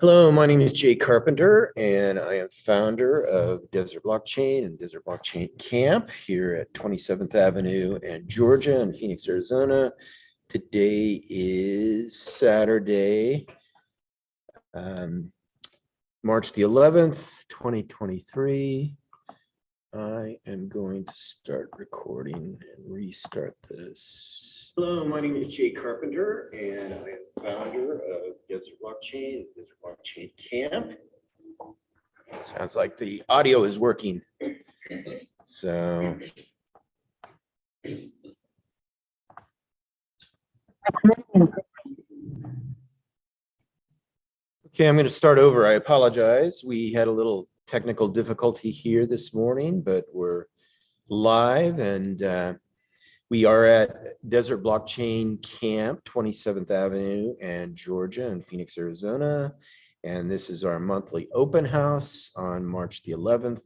Hello, my name is Jay Carpenter, and I am founder of Desert Blockchain and Desert Blockchain Camp here at 27th Avenue and Georgia in Phoenix, Arizona. Today is Saturday, March the 11th, 2023. I am going to start recording and restart this. Hello, my name is Jay Carpenter, and I am founder of Desert Blockchain and Desert Blockchain Camp. Sounds like the audio is working. So. Okay, I'm going to start over. I apologize. We had a little technical difficulty here this morning, but we're live and we are at Desert Blockchain Camp, 27th Avenue and Georgia in Phoenix, Arizona. And this is our monthly open house on March the 11th,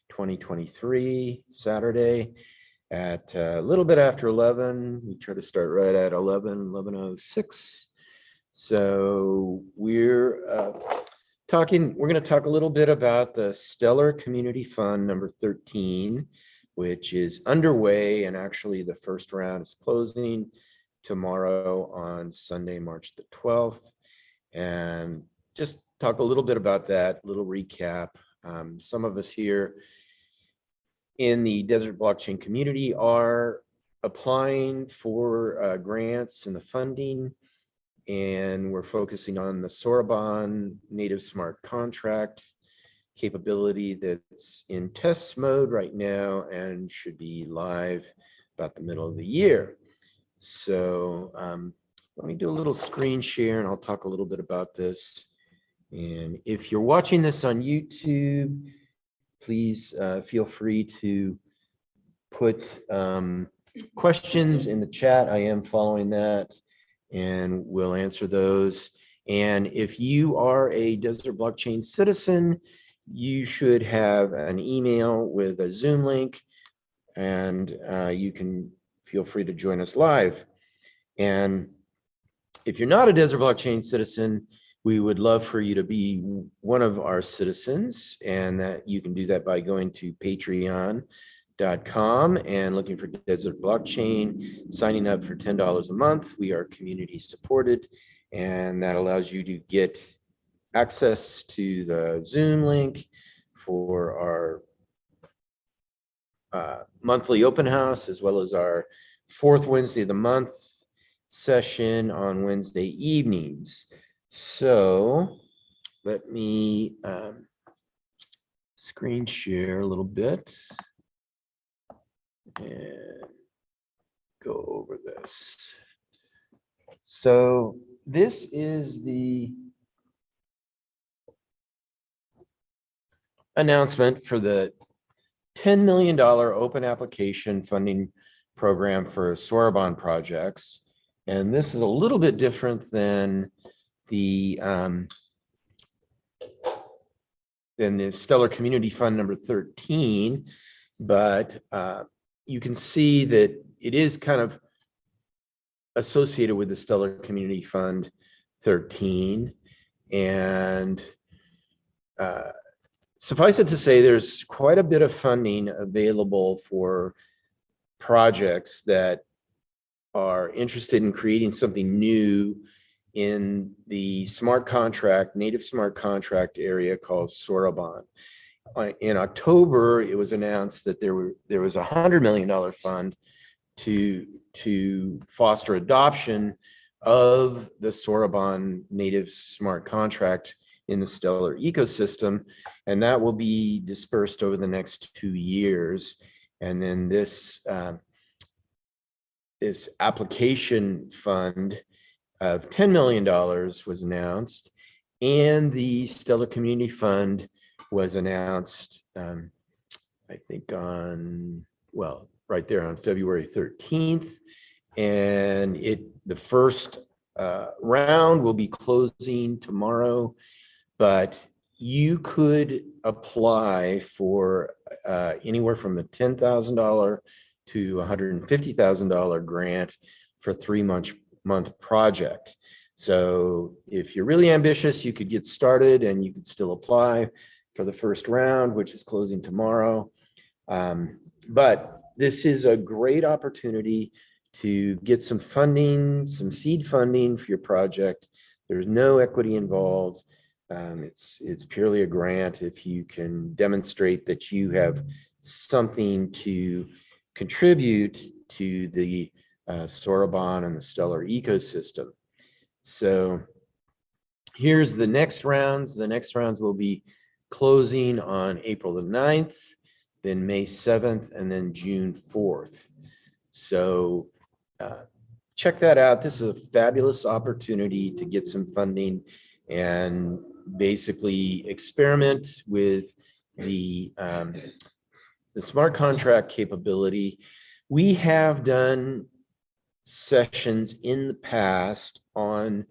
2023, Saturday at a little bit after 11. We try to start right at 11:06. So we're going to talk a little bit about the Stellar Community Fund number 13, which is underway, and actually the first round is closing tomorrow on Sunday, March the 12th. And just talk a little bit about that, little recap. Some of us here in the Desert Blockchain community are applying for grants and the funding, and we're focusing on the Soroban native smart contract capability that's in test mode right now and should be live about the middle of the year. So let me do a little screen share and I'll talk a little bit about this. And if you're watching this on YouTube, please feel free to put questions in the chat. I am following that, and we'll answer those. And if you are a Desert Blockchain citizen, you should have an email with a Zoom link, and you can feel free to join us live. And if you're not a Desert Blockchain citizen, we would love for you to be one of our citizens, and that you can do that by going to patreon.com and looking for Desert Blockchain, signing up for $10 a month. We are community supported, and that allows you to get access to the Zoom link for our monthly open house, as well as our fourth Wednesday of the month session on Wednesday evenings. So let me screen share a little bit and go over this. So this is the announcement for the $10 million open application funding program for Soroban projects. And this is a little bit different than the Stellar Community Fund number 13, but you can see that it is kind of associated with the Stellar Community Fund 13. And suffice it to say, there's quite a bit of funding available for projects that are interested in creating something new in the smart contract, native smart contract area called Soroban. In October, it was announced that there was a $100 million fund to foster adoption of the Soroban native smart contract in the Stellar ecosystem, and that will be dispersed over the next 2 years. And then this application fund of $10 million was announced, and the Stellar Community Fund was announced, I think right there on February 13th. And the first round will be closing tomorrow, but you could apply for anywhere from a $10,000 to $150,000 grant for a 3-month project. So if you're really ambitious, you could get started and you could still apply for the first round, which is closing tomorrow. But this is a great opportunity to get some funding, some seed funding for your project. There's no equity involved. It's purely a grant if you can demonstrate that you have something to contribute to the Soroban and the stellar ecosystem. So here's the next rounds. The next rounds will be closing on April the 9th, then May 7th, and then June 4th. So check that out. This is a fabulous opportunity to get some funding and basically experiment with the smart contract capability. We have done sessions in the past on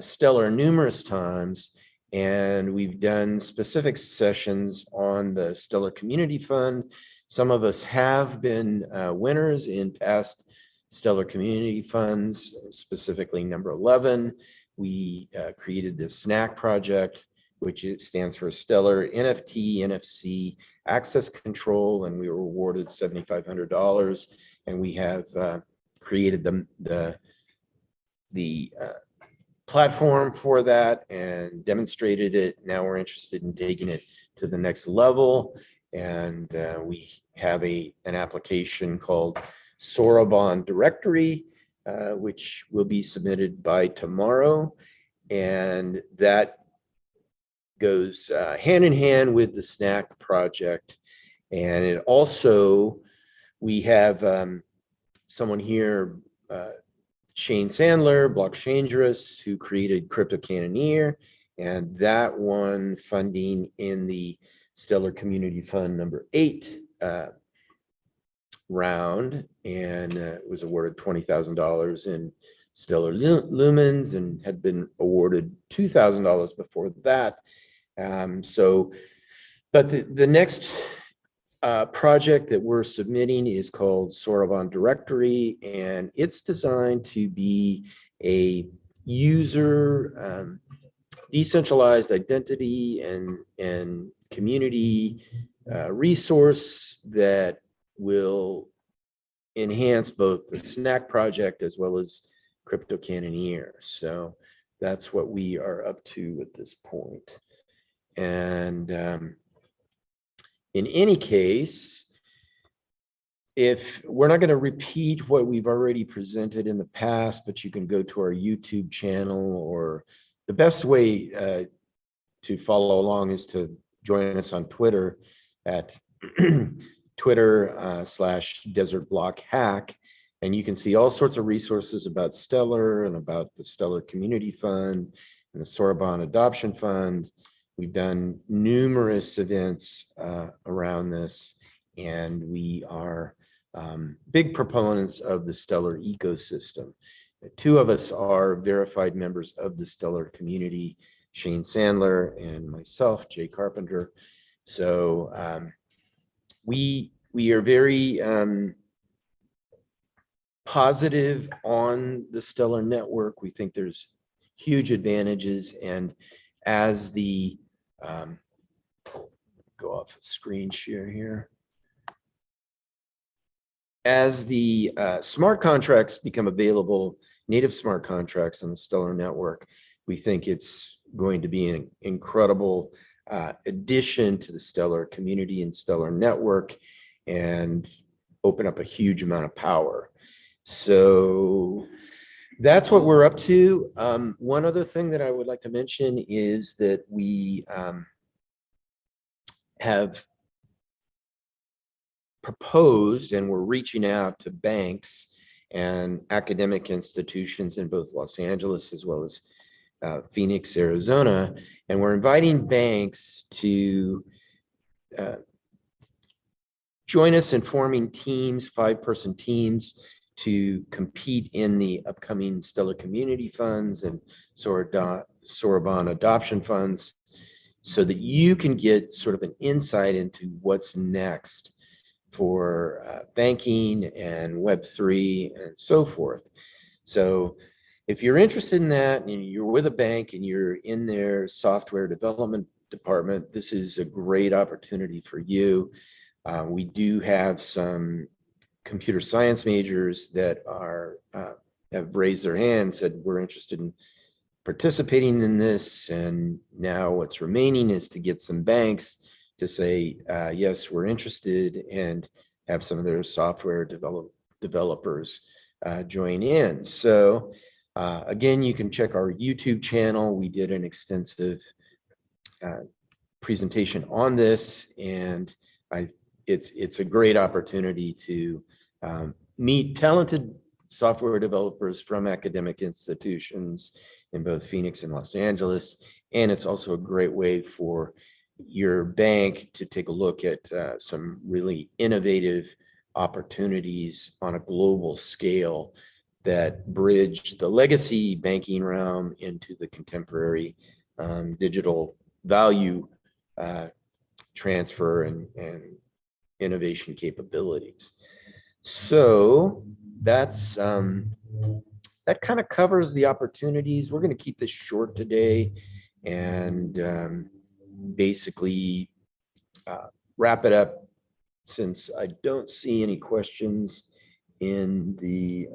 Stellar numerous times, and we've done specific sessions on the Stellar Community Fund. Some of us have been winners in past Stellar Community Funds, specifically number 11. We created this SNAC project, which stands for Stellar NFT, NFC Access Control, and we were awarded $7,500. And we have created the platform for that and demonstrated it. Now we're interested in taking it to the next level. And we have an application called Soroban Directory, which will be submitted by tomorrow. And that goes hand in hand with the SNAC project. And it also, we have someone here, Shane Sandler, Blockchaingerous, who created Crypto Cannoneer, and that won funding in the Stellar Community Fund number 8 round, and was awarded $20,000 in Stellar Lumens and had been awarded $2,000 before that. But the next project that we're submitting is called Soroban Directory, and it's designed to be a user decentralized identity and community resource that will enhance both the SNAC project as well as Crypto Cannoneer. So that's what we are up to at this point. And in any case, if we're not going to repeat what we've already presented in the past, but you can go to our YouTube channel, or the best way to follow along is to join us on Twitter at Twitter/DesertBlockHack. And you can see all sorts of resources about Stellar and about the Stellar Community Fund and the Soroban Adoption Fund. We've done numerous events around this, and we are big proponents of the Stellar ecosystem. Two of us are verified members of the Stellar community, Shane Sandler and myself, Jay Carpenter. So we are very positive on the Stellar network. We think there's huge advantages, and as the go off screen share here. As the smart contracts become available, native smart contracts on the Stellar network, we think it's going to be an incredible addition to the Stellar community and Stellar network, and open up a huge amount of power. So that's what we're up to. One other thing that I would like to mention is that we have proposed, and we're reaching out to banks and academic institutions in both Los Angeles as well as Phoenix, Arizona, and we're inviting banks to join us in forming teams, 5-person teams, to compete in the upcoming Stellar Community Funds and Soroban Adoption Funds, so that you can get sort of an insight into what's next for banking and Web3 and so forth. So if you're interested in that and you're with a bank and you're in their software development department, this is a great opportunity for you. We do have some computer science majors that are have raised their hand, said we're interested in participating in this, and now what's remaining is to get some banks to say yes, we're interested, and have some of their software developers join in. So again, you can check our YouTube channel. We did an extensive presentation on this, and it's a great opportunity to meet talented software developers from academic institutions in both Phoenix and Los Angeles. And it's also a great way for your bank to take a look at some really innovative opportunities on a global scale that bridge the legacy banking realm into the contemporary digital value transfer and innovation capabilities. So that's that kind of covers the opportunities. We're going to keep this short today and basically wrap it up, since I don't see any questions in the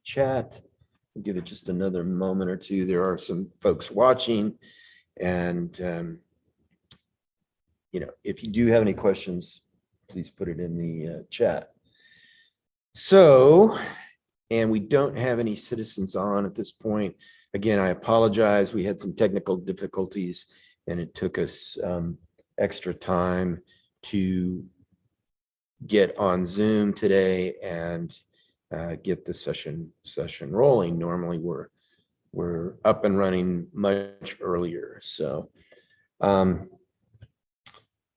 chat. I'll give it just another moment or two. There are some folks watching, and you know, if you do have any questions, please put it in the chat. So, and we don't have any citizens on at this point. Again, I apologize. We had some technical difficulties, and it took us extra time to get on Zoom today and get the session rolling. Normally, we're up and running much earlier. So,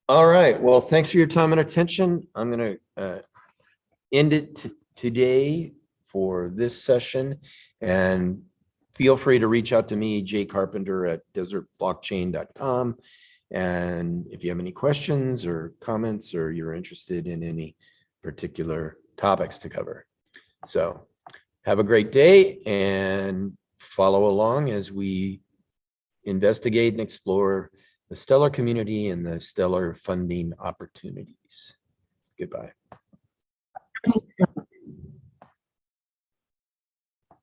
all right. Well, thanks for your time and attention. I'm going to end it today for this session, and feel free to reach out to me, Jay Carpenter at desertblockchain.com. And if you have any questions or comments, or you're interested in any particular topics to cover. So have a great day and follow along as we investigate and explore the Stellar community and the Stellar funding opportunities. Goodbye.